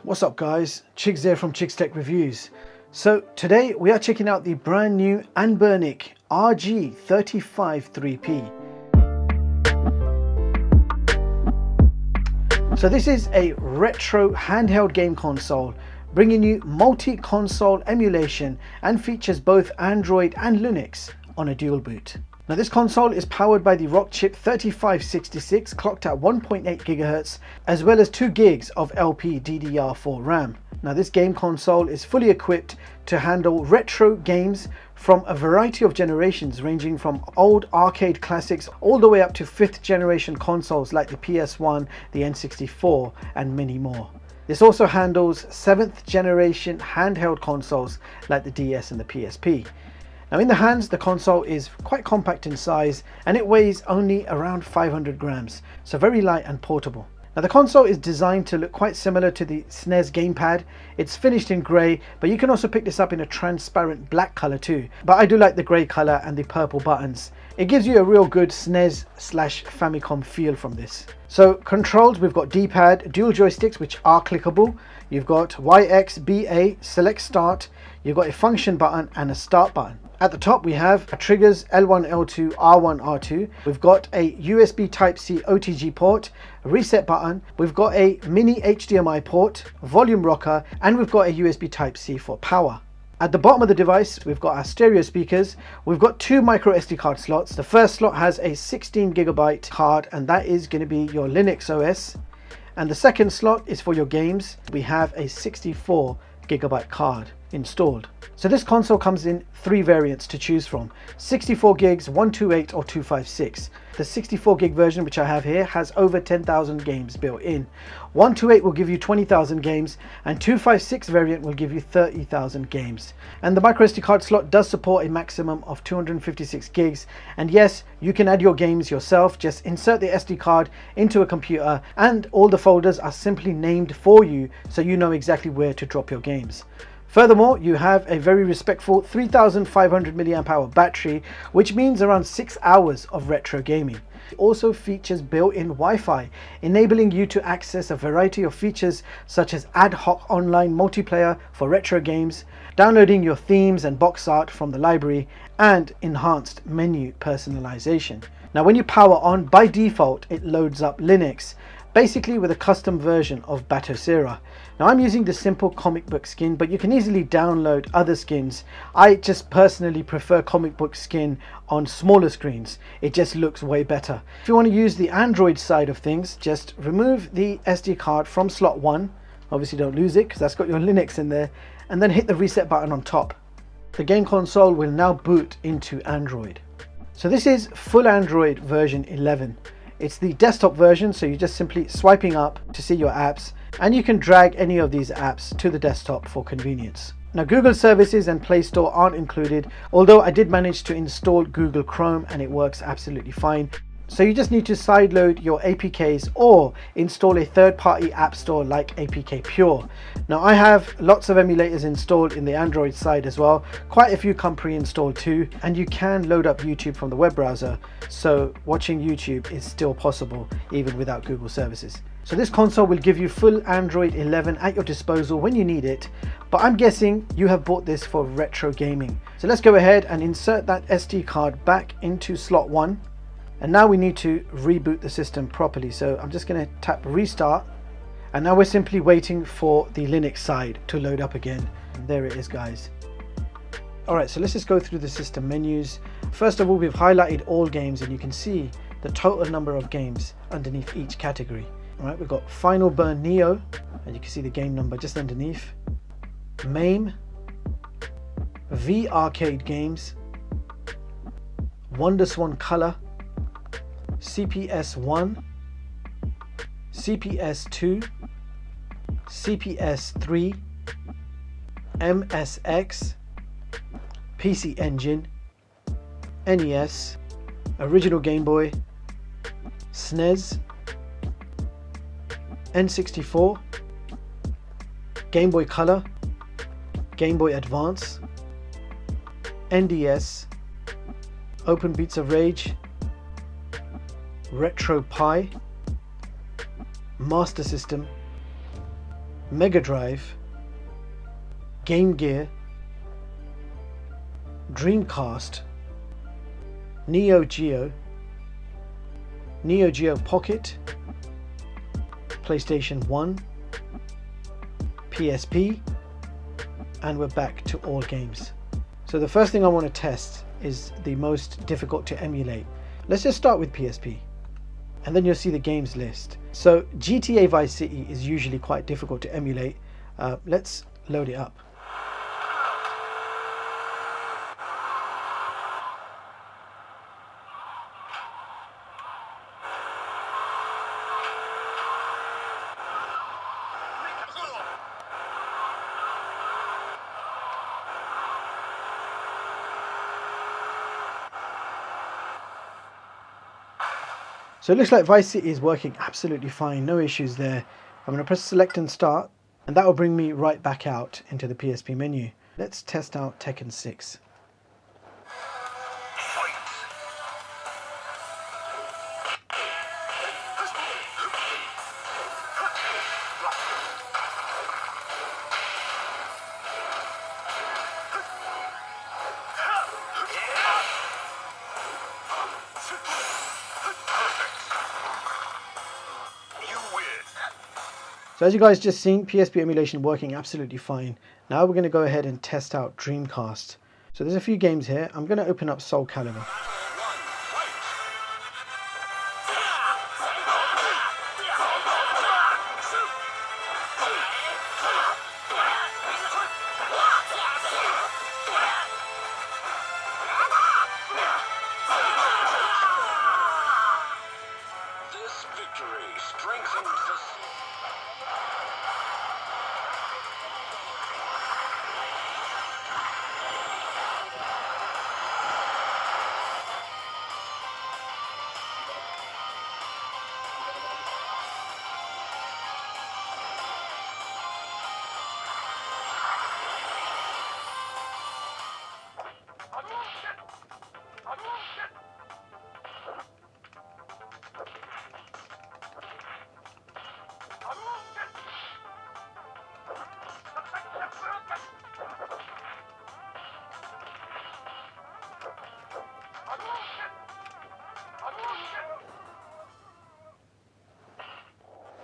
What's up guys, Chigz here from Chigz Tech Reviews. So today we are checking out the brand new Anbernic RG353P. So this is a retro handheld game console bringing you multi-console emulation and features both Android and Linux on a DualBoot. Now this console is powered by the Rockchip 3566 clocked at 1.8 GHz as well as 2 GB of LPDDR4 RAM. Now this game console is fully equipped to handle retro games from a variety of generations ranging from old arcade classics all the way up to 5th generation consoles like the PS1, the N64 and many more. This also handles 7th generation handheld consoles like the DS and the PSP. Now in the hands, the console is quite compact in size and it weighs only around 500 grams, so very light and portable. Now the console is designed to look quite similar to the SNES gamepad. It's finished in grey, but you can also pick this up in a transparent black colour too. But I do like the grey colour and the purple buttons. It gives you a real good SNES/Famicom feel from this. So controls, we've got D-pad, dual joysticks which are clickable. You've got YX, BA, select start. You've got a function button and a start button. At the top we have a triggers L1, L2, R1, R2. We've got a USB Type-C OTG port, a reset button. We've got a mini HDMI port, volume rocker, and we've got a USB Type-C for power. At the bottom of the device, we've got our stereo speakers. We've got 2 microSD card slots. The first slot has a 16 GB card, and that is going to be your Linux OS. And the second slot is for your games. We have a 64 GB card installed. So this console comes in 3 variants to choose from: 64 gigs, 128 or 256. The 64 gig version, which I have here, has over 10,000 games built in. 128 will give you 20,000 games and 256 variant will give you 30,000 games. And the microSD card slot does support a maximum of 256 gigs, and yes, you can add your games yourself. Just insert the SD card into a computer and all the folders are simply named for you, so you know exactly where to drop your games. Furthermore, you have a very respectful 3500 mAh battery, which means around 6 hours of retro gaming. It also features built-in Wi-Fi, enabling you to access a variety of features such as ad hoc online multiplayer for retro games, downloading your themes and box art from the library, and enhanced menu personalization. Now when you power on, by default it loads up Linux, basically with a custom version of Batocera. Now I'm using the simple comic book skin, but you can easily download other skins. I just personally prefer comic book skin on smaller screens. It just looks way better. If you want to use the Android side of things, just remove the SD card from slot 1. Obviously don't lose it because that's got your Linux in there, and then hit the reset button on top. The game console will now boot into Android. So this is full Android version 11. It's the desktop version, so you're just simply swiping up to see your apps, and you can drag any of these apps to the desktop for convenience. Now Google services and Play Store aren't included, although I did manage to install Google Chrome and it works absolutely fine. So you just need to sideload your APKs or install a third-party app store like APK Pure. Now I have lots of emulators installed in the Android side as well. Quite a few come pre-installed too, and you can load up YouTube from the web browser, so watching YouTube is still possible even without Google services. So this console will give you full Android 11 at your disposal when you need it, but I'm guessing you have bought this for retro gaming. So let's go ahead and insert that SD card back into slot 1. And now we need to reboot the system properly, so I'm just going to tap restart, and now we're simply waiting for the Linux side to load up again. And there it is, guys. Alright, so let's just go through the system menus. First of all, we've highlighted all games and you can see the total number of games underneath each category. Alright, we've got Final Burn Neo, and you can see the game number just underneath. MAME, V Arcade Games, WonderSwan Color, CPS 1, CPS 2, CPS 3, MSX, PC Engine, NES, Original Game Boy, SNES, N64, Game Boy Color, Game Boy Advance, NDS, Open Beats of Rage, Retro Pi, Master System, Mega Drive, Game Gear, Dreamcast, NEOGEO, NEOGEO Pocket, PlayStation 1, PSP, and we're back to all games. So the first thing I want to test is the most difficult to emulate. Let's just start with PSP, and then you'll see the games list. So GTA Vice City is usually quite difficult to emulate. Let's load it up. So it looks like Vice City is working absolutely fine, no issues there. I'm going to press select and start, and that will bring me right back out into the PSP menu. Let's test out Tekken 6. So as you guys just seen, PSP emulation working absolutely fine. Now we're going to go ahead and test out Dreamcast. So there's a few games here. I'm going to open up Soul Calibur. This victory strengthens the...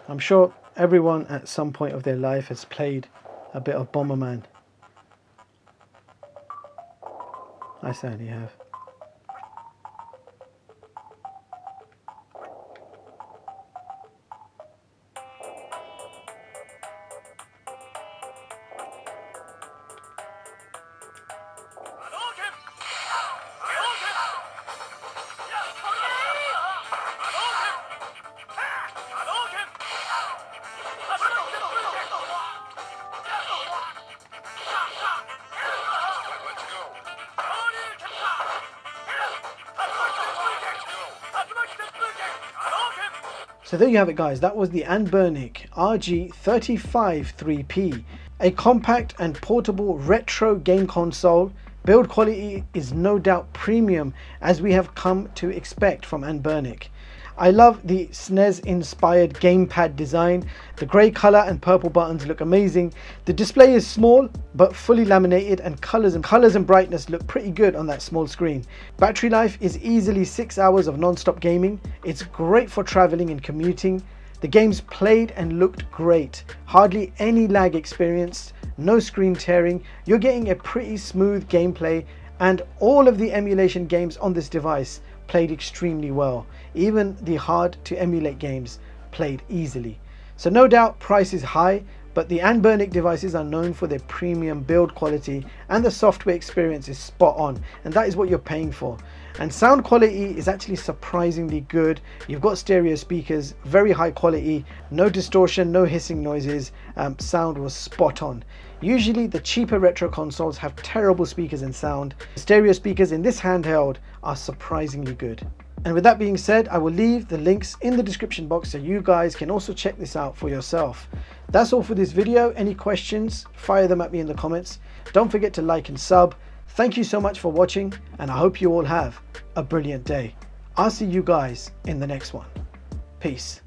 I'm sure everyone at some point of their life has played a bit of Bomberman. I certainly have. So there you have it guys, that was the Anbernic RG353P, a compact and portable retro game console. Build quality is no doubt premium, as we have come to expect from Anbernic. I love the SNES inspired gamepad design. The grey colour and purple buttons look amazing. The display is small but fully laminated, and colours and brightness look pretty good on that small screen. Battery life is easily 6 hours of non-stop gaming. It's great for travelling and commuting. The games played and looked great. Hardly any lag experienced, no screen tearing. You're getting a pretty smooth gameplay, and all of the emulation games on this device played extremely well. Even the hard to emulate games played easily. So no doubt price is high, but the Anbernic devices are known for their premium build quality, and the software experience is spot on, and that is what you're paying for. And sound quality is actually surprisingly good. You've got stereo speakers, very high quality, no distortion, no hissing noises. Sound was spot on. Usually the cheaper retro consoles have terrible speakers and sound. The stereo speakers in this handheld are surprisingly good. And with that being said, I will leave the links in the description box so you guys can also check this out for yourself. That's all for this video. Any questions, fire them at me in the comments. Don't forget to like and sub. Thank you so much for watching, and I hope you all have a brilliant day. I'll see you guys in the next one. Peace.